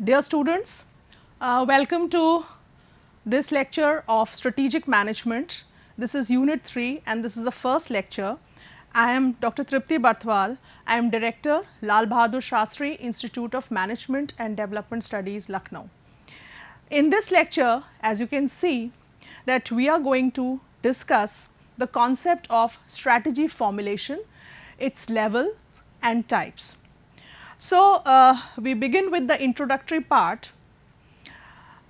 Dear students, welcome to this lecture of strategic management. This is unit 3 and this is the first lecture. I am Dr. Tripti Barthwal. I am Director, Lal Bahadur Shastri Institute of Management and Development Studies, Lucknow. In this lecture, as you can see, that we are going to discuss the concept of strategy formulation, its levels and types. So, we begin with the introductory part.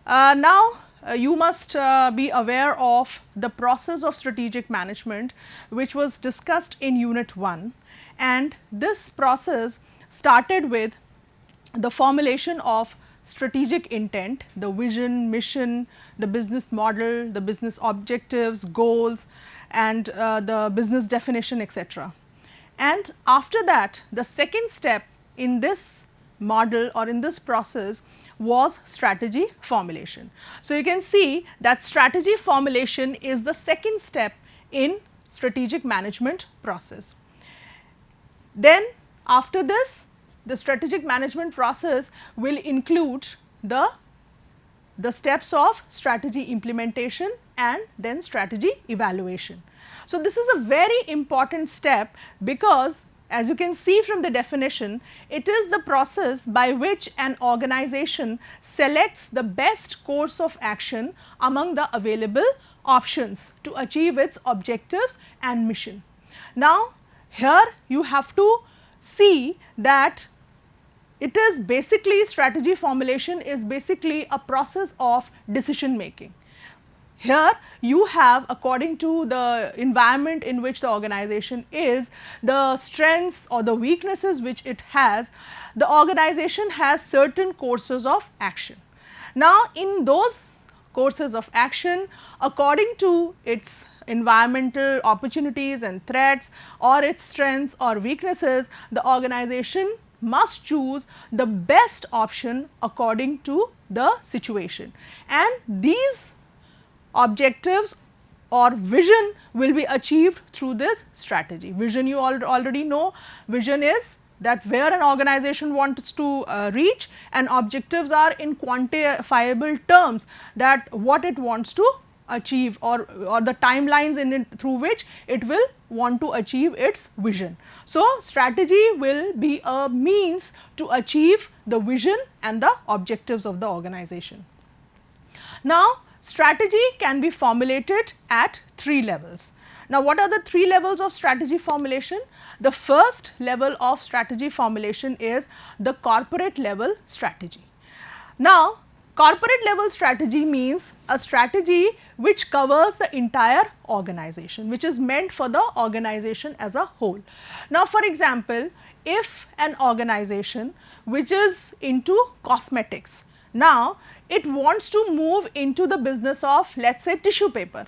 Now, you must be aware of the process of strategic management which was discussed in unit 1, and this process started with the formulation of strategic intent, the vision, mission, the business model, the business objectives, goals and the business definition, etc. And after that, the second step in this model or in this process was strategy formulation. So, you can see that strategy formulation is the second step in strategic management process. Then after this, the strategic management process will include the steps of strategy implementation and then strategy evaluation. So, this is a very important step because as you can see from the definition, it is the process by which an organization selects the best course of action among the available options to achieve its objectives and mission. Now, here you have to see that it is basically strategy formulation is basically a process of decision making. Here you have, according to the environment in which the organization is, the strengths or the weaknesses which it has, the organization has certain courses of action. Now, in those courses of action, according to its environmental opportunities and threats or its strengths or weaknesses, the organization must choose the best option according to the situation, and these objectives or vision will be achieved through this strategy. Vision you already know, vision is that where an organization wants to reach, and objectives are in quantifiable terms, that what it wants to achieve or the timelines in it through which it will want to achieve its vision. So, strategy will be a means to achieve the vision and the objectives of the organization. Now, strategy can be formulated at 3 levels. Now, what are the 3 levels of strategy formulation? The first level of strategy formulation is the corporate level strategy. Now, corporate level strategy means a strategy which covers the entire organization, which is meant for the organization as a whole. Now, for example, if an organization which is into cosmetics, now it wants to move into the business of, let us say, tissue paper,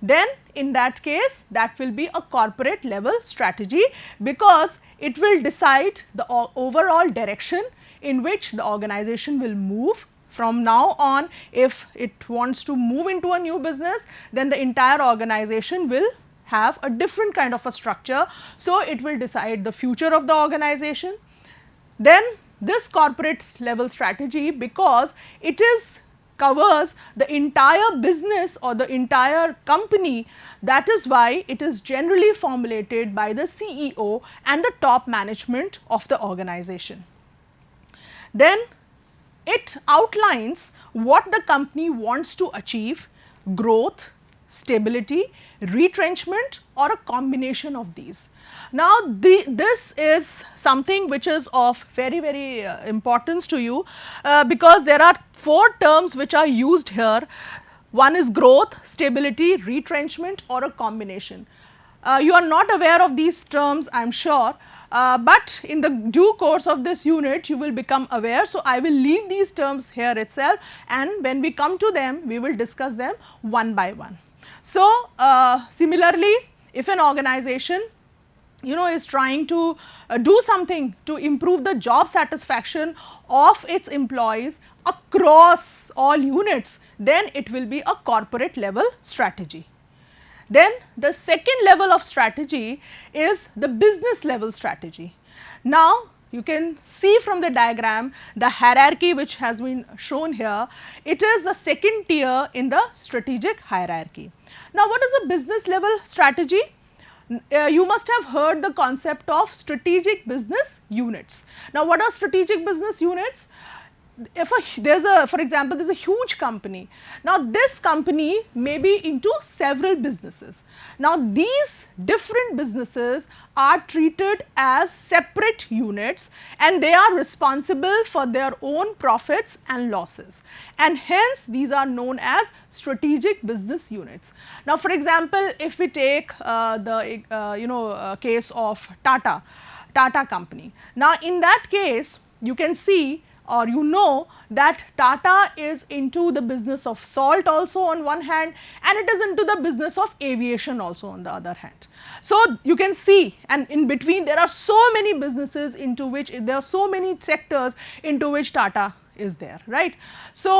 then in that case that will be a corporate level strategy, because it will decide the overall direction in which the organization will move from now on. If it wants to move into a new business, then the entire organization will have a different kind of a structure. So, it will decide the future of the organization. Then this corporate level strategy, because it is covers the entire business or the entire company, that is why it is generally formulated by the CEO and the top management of the organization. Then it outlines what the company wants to achieve: growth, stability, retrenchment, or a combination of these. Now, this is something which is of very importance to you, because there are 4 terms which are used here. One is growth, stability, retrenchment, or a combination. You are not aware of these terms, I am sure, but in the due course of this unit you will become aware. So, I will leave these terms here itself, and when we come to them we will discuss them one by one. So, similarly, if an organization is trying to do something to improve the job satisfaction of its employees across all units, then it will be a corporate level strategy. Then the second level of strategy is the business level strategy. Now, you can see from the diagram the hierarchy which has been shown here. It is the second tier in the strategic hierarchy. Now, what is a business level strategy? You must have heard the concept of strategic business units. Now, what are strategic business units? If for example, there's a huge company. Now, this company may be into several businesses. Now, these different businesses are treated as separate units and they are responsible for their own profits and losses, and hence these are known as strategic business units. Now, for example, if we take the case of Tata company. Now, in that case, you can see or you know that Tata is into the business of salt also on one hand, and it is into the business of aviation also on the other hand. So, you can see, and in between there are so many businesses into which there are so many sectors into which Tata is there, right. So,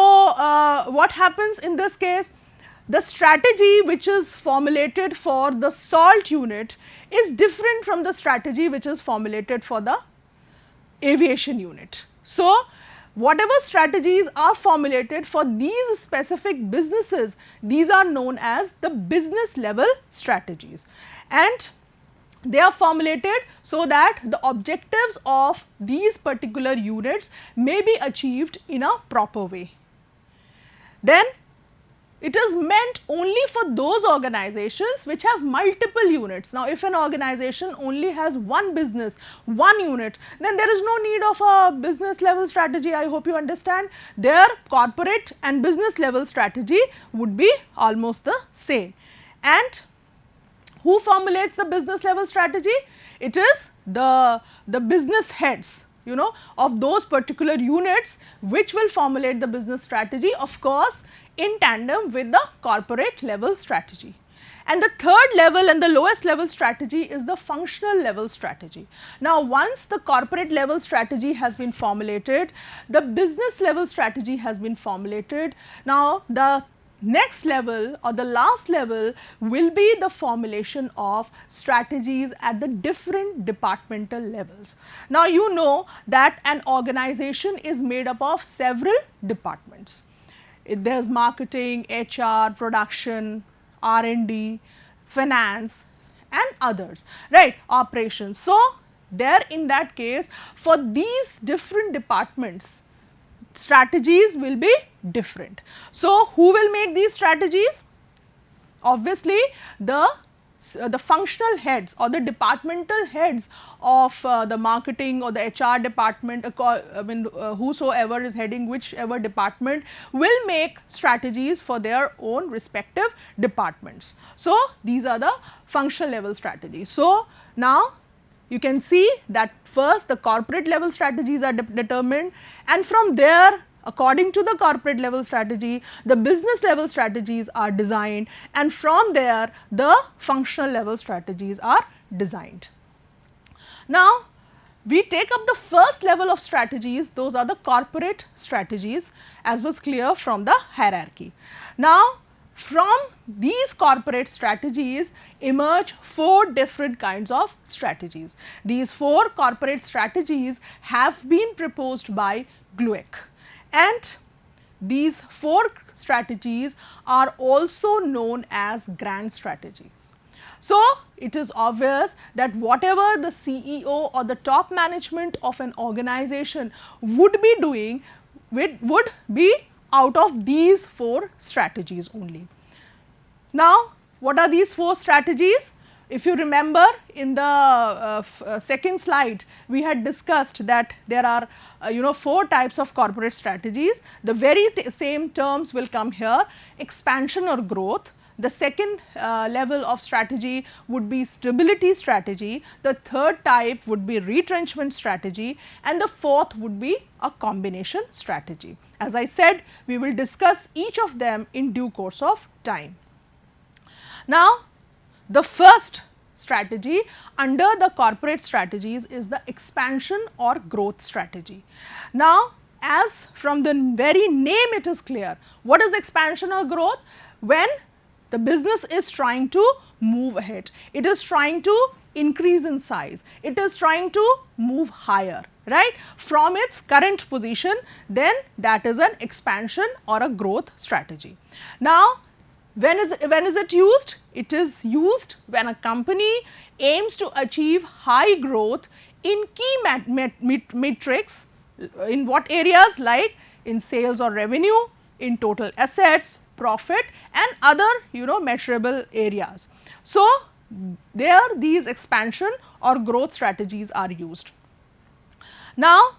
what happens in this case? The strategy which is formulated for the salt unit is different from the strategy which is formulated for the aviation unit. So, whatever strategies are formulated for these specific businesses, these are known as the business level strategies, and they are formulated so that the objectives of these particular units may be achieved in a proper way. Then it is meant only for those organizations which have multiple units. Now, if an organization only has one business, one unit, then there is no need of a business level strategy. I hope you understand. Their corporate and business level strategy would be almost the same. And who formulates the business level strategy? It is the business heads, of those particular units which will formulate the business strategy, of course, in tandem with the corporate level strategy. And the third level and the lowest level strategy is the functional level strategy. Now, once the corporate level strategy has been formulated, the business level strategy has been formulated. Now, the next level or the last level will be the formulation of strategies at the different departmental levels. Now, you know that an organization is made up of several departments. There is marketing, HR, production, R&D, finance and others, right, operations. So, there in that case, for these different departments, strategies will be different. So, who will make these strategies? Obviously, the functional heads or the departmental heads of the marketing or the HR department, whosoever is heading whichever department, will make strategies for their own respective departments. So, these are the functional level strategies. So, now you can see that first the corporate level strategies are determined, and from there, according to the corporate level strategy, the business level strategies are designed, and from there the functional level strategies are designed. Now, we take up the first level of strategies, those are the corporate strategies, as was clear from the hierarchy. Now, from these corporate strategies emerge 4 different kinds of strategies. These 4 corporate strategies have been proposed by GLUEC, and these 4 strategies are also known as grand strategies. So, it is obvious that whatever the CEO or the top management of an organization would be doing would be out of these 4 strategies only. Now, what are these 4 strategies? If you remember, in the second slide, we had discussed that there are 4 types of corporate strategies. The very same terms will come here: expansion or growth. The second level of strategy would be stability strategy. The third type would be retrenchment strategy, and the fourth would be a combination strategy. As I said, we will discuss each of them in due course of time. Now, the first strategy under the corporate strategies is the expansion or growth strategy. Now, as from the very name it is clear, what is expansion or growth? When the business is trying to move ahead, it is trying to increase in size. It is trying to move higher, right, from its current position, then that is an expansion or a growth strategy. Now, when is it used? It is used when a company aims to achieve high growth in key metrics. In what areas? Like in sales or revenue, in total assets, profit, and other measurable areas. So, there these expansion or growth strategies are used. Now,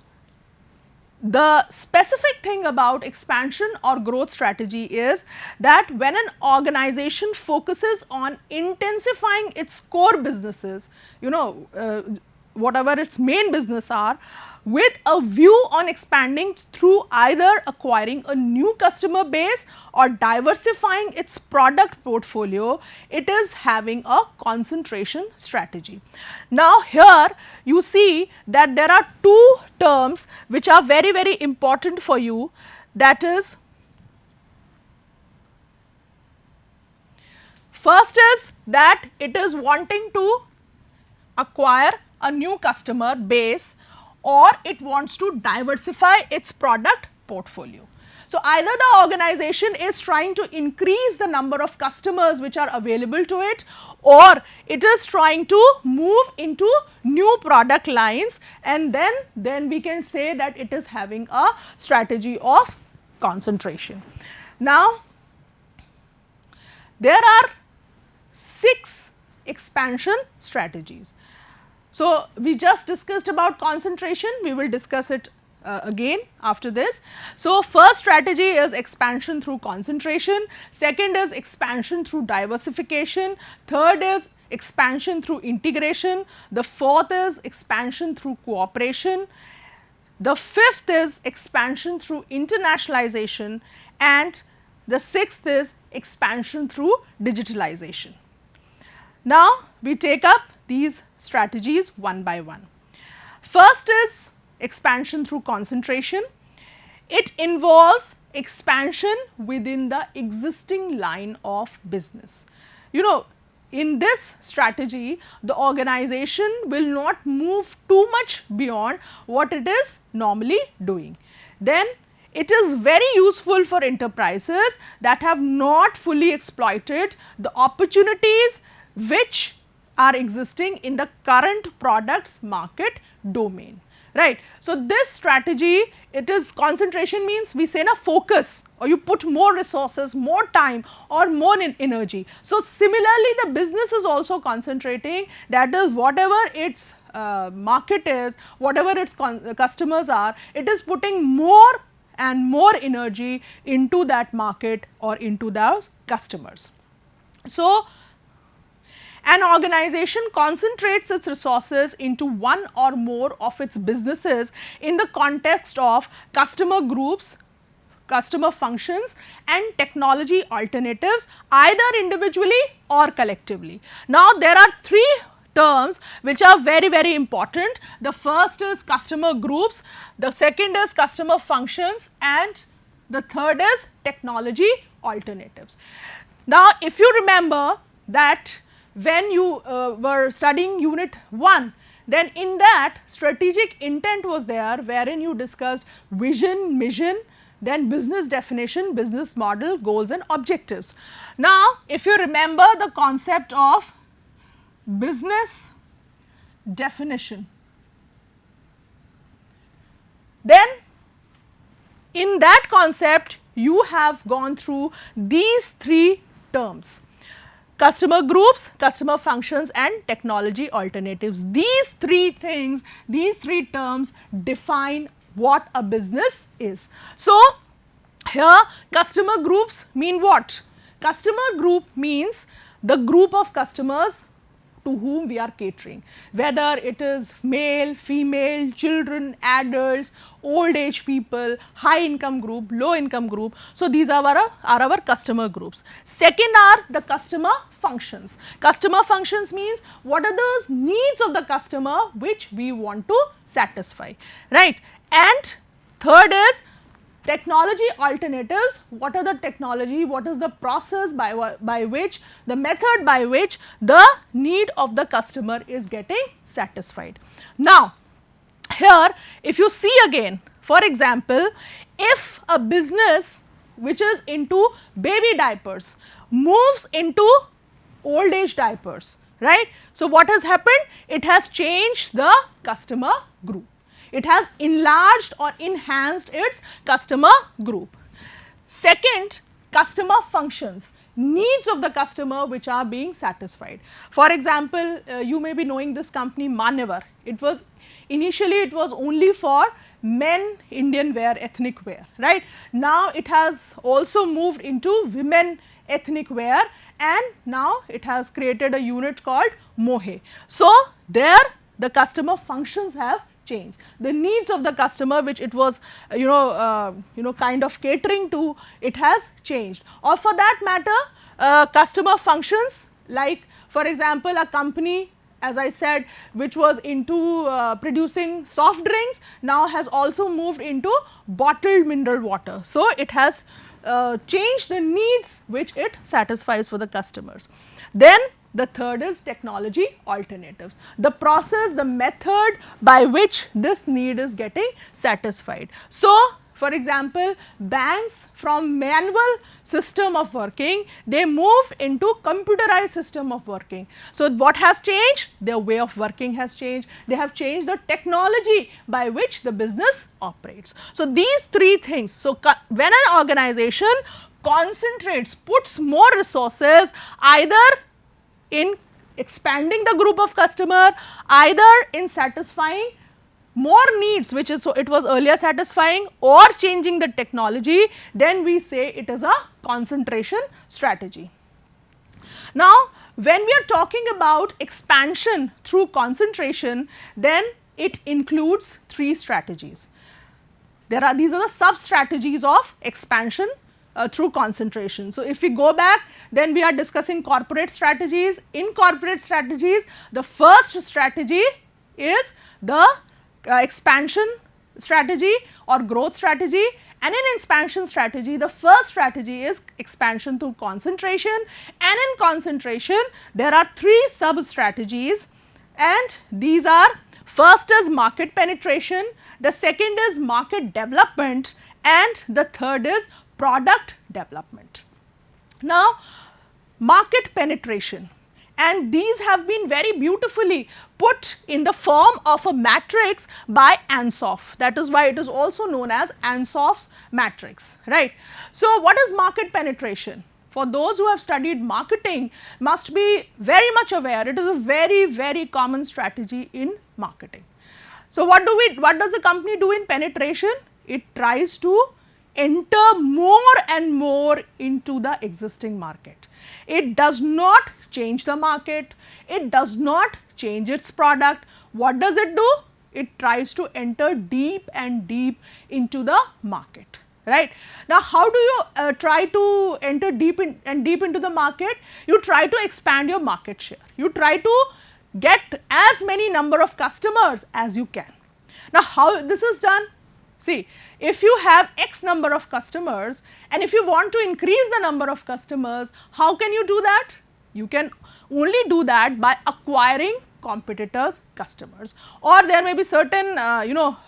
the specific thing about expansion or growth strategy is that when an organization focuses on intensifying its core businesses, whatever its main business are, with a view on expanding through either acquiring a new customer base or diversifying its product portfolio, it is having a concentration strategy. Now, here you see that there are two terms which are very, very important for you, that is, first is that it is wanting to acquire a new customer base, or it wants to diversify its product portfolio. So, either the organization is trying to increase the number of customers which are available to it, or it is trying to move into new product lines, and then we can say that it is having a strategy of concentration. Now, there are 6 expansion strategies. So, we just discussed about concentration, we will discuss it again after this. So, first strategy is expansion through concentration, second is expansion through diversification, third is expansion through integration, the fourth is expansion through cooperation, the fifth is expansion through internationalization, and the sixth is expansion through digitalization. Now, we take up these strategies one by one. First is expansion through concentration. It involves expansion within the existing line of business. In this strategy, the organization will not move too much beyond what it is normally doing. Then it is very useful for enterprises that have not fully exploited the opportunities which are existing in the current products market domain, right. So, this strategy, it is concentration, means we say na focus, or you put more resources, more time or more energy. So, similarly the business is also concentrating, that is whatever its market is, whatever its customers are, it is putting more and more energy into that market or into those customers. So, an organization concentrates its resources into one or more of its businesses in the context of customer groups, customer functions, and technology alternatives, either individually or collectively. Now, there are 3 terms which are very, very important. The first is customer groups, the second is customer functions, and the third is technology alternatives. Now, if you remember that when you were studying unit 1, then in that strategic intent was there, wherein you discussed vision, mission, then business definition, business model, goals and objectives. Now, if you remember the concept of business definition, then in that concept you have gone through these 3 terms: customer groups, customer functions and technology alternatives. These 3 things, these 3 terms define what a business is. So, here customer groups mean what? Customer group means the group of customers to whom we are catering, whether it is male, female, children, adults, old age people, high income group, low income group. So, these are our customer groups. Second are the customer functions. Customer functions means what are those needs of the customer which we want to satisfy, right. And third is technology alternatives. What are the technology, what is the process by which, the method by which the need of the customer is getting satisfied. Now, here if you see again, for example, if a business which is into baby diapers moves into old age diapers, right. So, what has happened? It has changed the customer group. It has enlarged or enhanced its customer group. Second, customer functions, needs of the customer which are being satisfied. For example, you may be knowing this company Manyavar. It was initially it was only for men Indian wear, ethnic wear, right. Now it has also moved into women ethnic wear, and now it has created a unit called Mohe. So, there the customer functions have changed. The needs of the customer which it was kind of catering to, it has changed. Or for that matter, customer functions, like for example, a company, as I said, which was into producing soft drinks, now has also moved into bottled mineral water. So, it has changed the needs which it satisfies for the customers. Then the third is technology alternatives, the process, the method by which this need is getting satisfied. So, for example, banks from manual system of working, they move into computerized system of working. So, what has changed? Their way of working has changed. They have changed the technology by which the business operates. So, these three things. So, when an organization concentrates, puts more resources either in expanding the group of customer, either in satisfying more needs which is it was earlier satisfying, or changing the technology, then we say it is a concentration strategy. Now, when we are talking about expansion through concentration, then it includes three strategies. These are the sub strategies of expansion through concentration. So, if we go back, then we are discussing corporate strategies. In corporate strategies, the first strategy is the expansion strategy or growth strategy, and in expansion strategy, the first strategy is expansion through concentration, and in concentration there are three sub strategies, and these are: first is market penetration, the second is market development, and the third is product development. Now, market penetration, and these have been very beautifully put in the form of a matrix by Ansoff. That is why it is also known as Ansoff's matrix, right. So, what is market penetration? For those who have studied marketing must be very much aware, it is a very common strategy in marketing. So, what does a company do in penetration? It tries to enter more and more into the existing market. It does not change the market, it does not change its product. What does it do? It tries to enter deep and deep into the market, right. Now, how do you try to enter deep into the market? You try to expand your market share, you try to get as many number of customers as you can. Now, how this is done? See, if you have X number of customers and if you want to increase the number of customers, how can you do that? You can only do that by acquiring competitors' customers, or there may be certain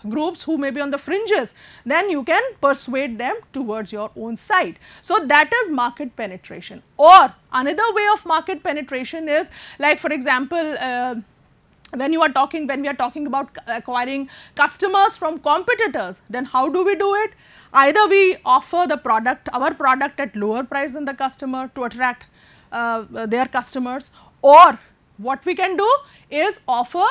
groups who may be on the fringes, then you can persuade them towards your own side. So, that is market penetration. Or another way of market penetration is, like for example, when we are talking about acquiring customers from competitors, then how do we do it? Either we offer our product at lower price than the customer to attract their customers, or what we can do is offer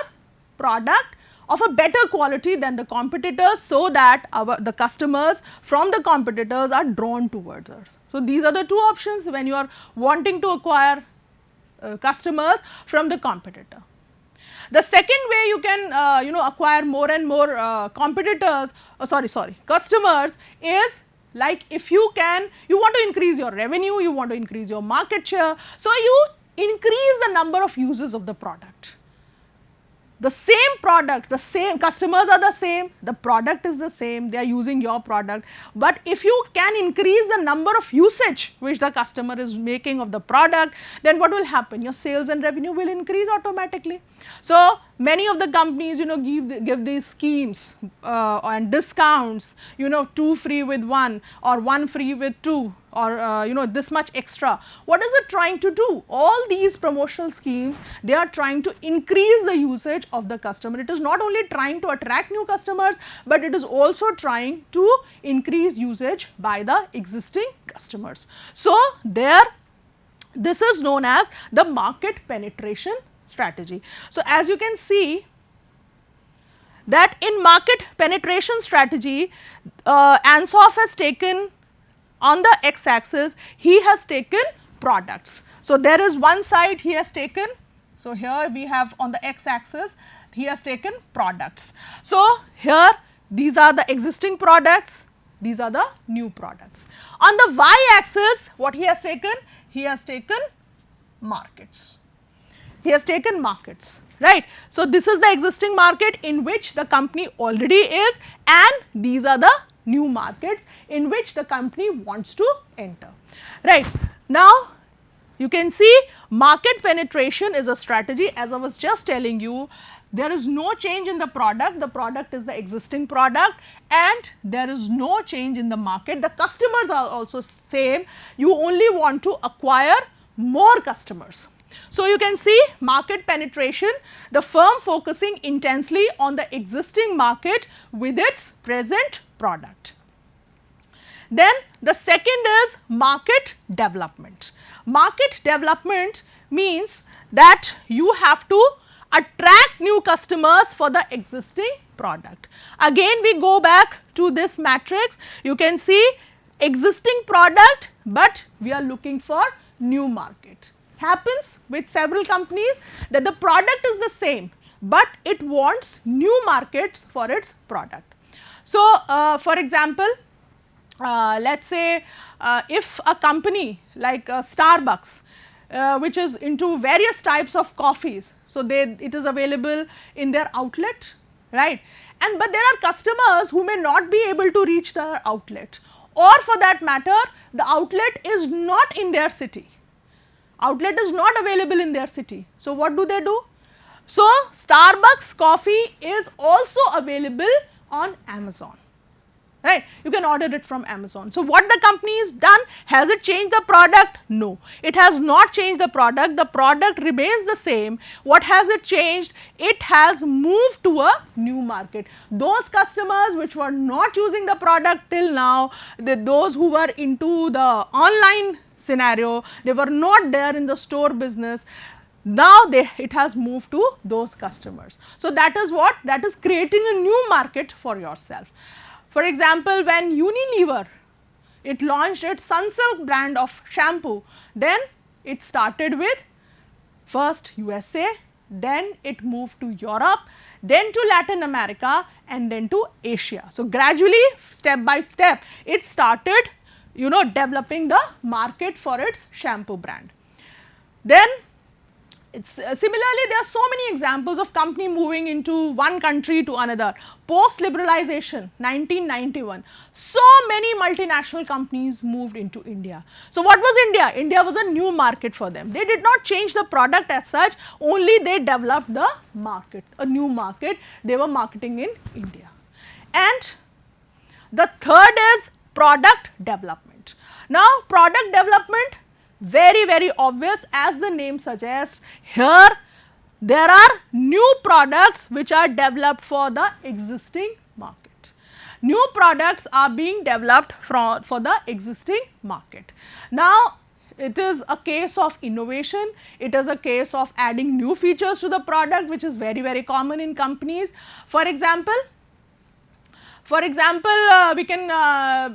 product of a better quality than the competitors, so that the customers from the competitors are drawn towards us. So, these are the two options when you are wanting to acquire customers from the competitor. The second way you can acquire more and more customers is, like if you want to increase your revenue, you want to increase your market share, so you increase the number of users of the product. the same product, the same customers are the same, the product is the same, they are using your product, but if you can increase the number of usage which the customer is making of the product, then what will happen? Your sales and revenue will increase automatically. So many of the companies, you know, give these schemes and discounts, you know, 2 free with 1 or 1 free with 2, or you know, this much extra. What is it trying to do? All these promotional schemes, they are trying to increase the usage of the customer. It is not only trying to attract new customers, but it is also trying to increase usage by the existing customers. So this is known as the market penetration strategy. So as you can see that in market penetration strategy, Ansoff has taken on the x-axis, he has taken products. So there is one side he has taken, so here we have on the x-axis, he has taken products. So here these are the existing products, these are the new products. On the y-axis, what he has taken? He has taken markets. He has taken markets, right. So this is the existing market in which the company already is, and these are the new markets in which the company wants to enter, right. Now you can see market penetration is a strategy. As I was just telling you, there is no change in the product is the existing product, and there is no change in the market. The customers are also same, you only want to acquire more customers. So you can see market penetration, the firm focusing intensely on the existing market with its present product. Then the second is market development. Market development means that you have to attract new customers for the existing product. Again we go back to this matrix, you can see existing product, but we are looking for new market. Happens with several companies that the product is the same, but it wants new markets for its product. So for example, let us say if a company like Starbucks, which is into various types of coffees, so it is available in their outlet, right, and but there are customers who may not be able to reach the outlet, or for that matter the outlet is not in their city, outlet is not available in their city. So what do they do? So Starbucks coffee is also available on Amazon, right, you can order it from Amazon. So what the company has done, has it changed the product? No, it has not changed the product remains the same. What has it changed? It has moved to a new market. Those customers which were not using the product till now, those who were into the online scenario, they were not there in the store business, now it has moved to those customers. So that is what? That is creating a new market for yourself. For example, when Unilever, it launched its Sunsilk brand of shampoo, then it started with first USA, then it moved to Europe, then to Latin America, and then to Asia. So gradually, step by step, it started, you know, developing the market for its shampoo brand. Then similarly, there are so many examples of company moving into one country to another. Post liberalization 1991, so many multinational companies moved into India. So what was India? India was a new market for them. They did not change the product as such, only they developed the market, a new market they were marketing in India. And the third is product development. Now product development, very obvious, as the name suggests, here there are new products which are developed for the existing market. New products are being developed for the existing market. Now it is a case of innovation, it is a case of adding new features to the product, which is very common in companies. For example, we can,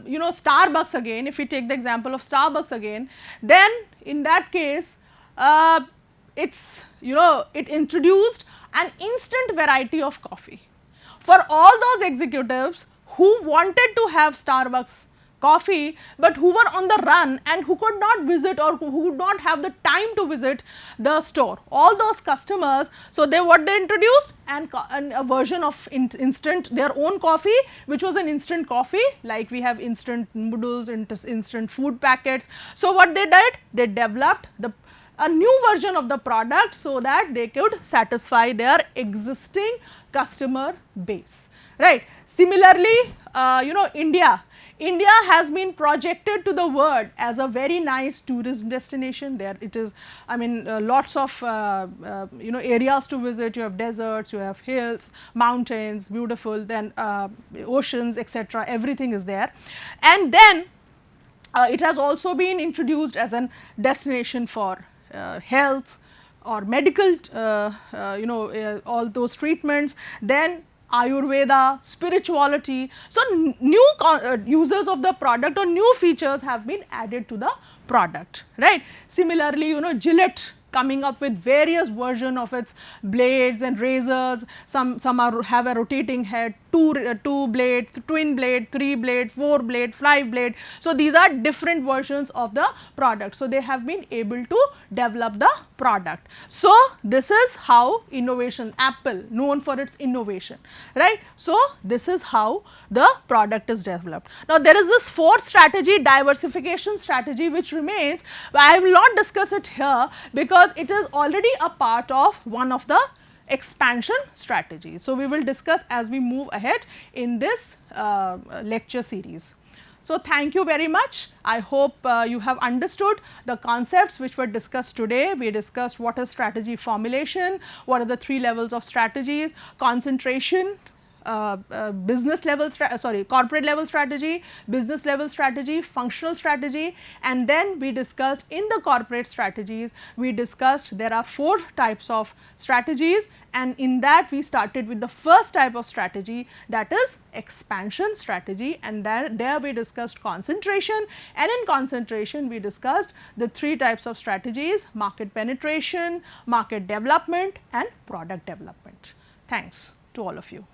you know, Starbucks again, if we take the example of Starbucks again, then in that case, it's, you know, it introduced an instant variety of coffee for all those executives who wanted to have Starbucks coffee, but who were on the run and who could not visit or who would not have the time to visit the store. All those customers, so what they introduced, and a version of instant, their own coffee, which was an instant coffee, like we have instant noodles, instant food packets. So what they did, they developed a new version of the product so that they could satisfy their existing customer base, right. Similarly, India has been projected to the world as a very nice tourist destination. There it is, I mean, lots of areas to visit. You have deserts, you have hills, mountains, beautiful, then oceans, etc. Everything is there. And then it has also been introduced as a destination for health or medical, all those treatments, then Ayurveda, spirituality. So, new users of the product or new features have been added to the product, right. Similarly, Gillette coming up with various version of its blades and razors. Some have a rotating head, two blade, twin blade, 3 blade, 4 blade, 5 blade. So these are different versions of the product. So they have been able to develop the product. So this is how innovation, Apple known for its innovation, right. So this is how the product is developed. Now there is this fourth strategy, diversification strategy, which remains. I will not discuss it here because it is already a part of one of the expansion strategies. So we will discuss as we move ahead in this lecture series. So thank you very much. I hope you have understood the concepts which were discussed today. We discussed what is strategy formulation, what are the 3 levels of strategies, concentration, business level corporate level strategy, business level strategy, functional strategy, and then we discussed in the corporate strategies, we discussed there are 4 types of strategies, and in that we started with the first type of strategy, that is expansion strategy, and there we discussed concentration, and in concentration we discussed the 3 types of strategies: market penetration, market development, and product development. Thanks to all of you.